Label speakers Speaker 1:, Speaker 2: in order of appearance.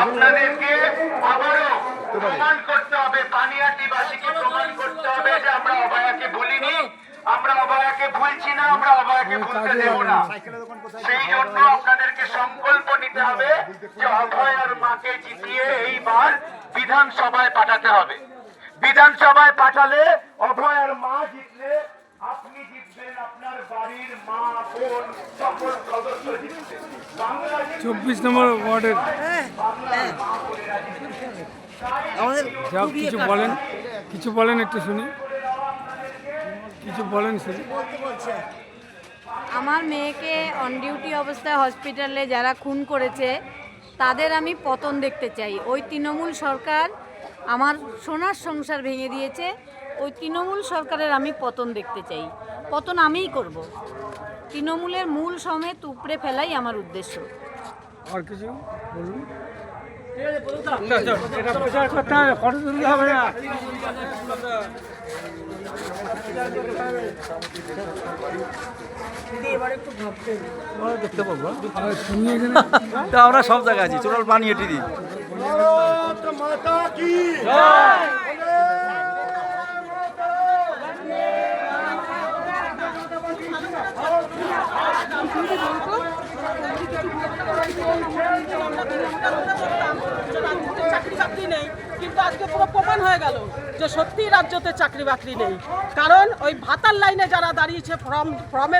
Speaker 1: আপনাদেরকে আবারও প্রমাণ করতে হবে, পানিহাটিবাসীকে প্রমাণ করতে হবে যে আমরা অভয়াকে ভুলিনি, আমরা অভয়াকে ভুলছি না, আমরা অভয়াকে ভুলতে দেব না। সেই জন্য আপনাদেরকে সংকল্প নিতে হবে যে অভয়ার মাকে জিতিয়ে এইবার বিধানসভায় পাঠাতে হবে। বিধানসভায় পাঠালে অভয়ার মা জিতলে আপনি জিতবেন, আপনার বাড়ির মা বোন সকল সদস্য জিতবেন।
Speaker 2: 24 নম্বর ওয়ার্ডের যাও কিছু বলেন একটু শুনি, কিছু বলেন শুনি।
Speaker 3: আমার মেয়েকে অন ডিউটি অবস্থায় হসপিটালে যারা খুন করেছে তাদের আমি পতন দেখতে চাই। ওই তৃণমূল সরকার আমার সোনার সংসার ভেঙে দিয়েছে, ওই তৃণমূল সরকারের আমি পতন দেখতে চাই। পতন আমিই করব, তৃণমূলের মূল সমেত উপড়ে ফেলাই আমার উদ্দেশ্য।
Speaker 2: আর কিছু বলুন।
Speaker 4: দেখতে পাবো
Speaker 2: শুনি এখানে
Speaker 4: আমরা সব জায়গায় আছি, চোরাল পানি এটি দিই।
Speaker 5: চাকরি বাকরি নেই, কিন্তু আজকে পুরো প্রমাণ হয়ে গেল যে সত্যি রাজ্যতে চাকরি বাকরি নেই। কারণ ওই ভাতার লাইনে যারা দাঁড়িয়েছে ফর্মে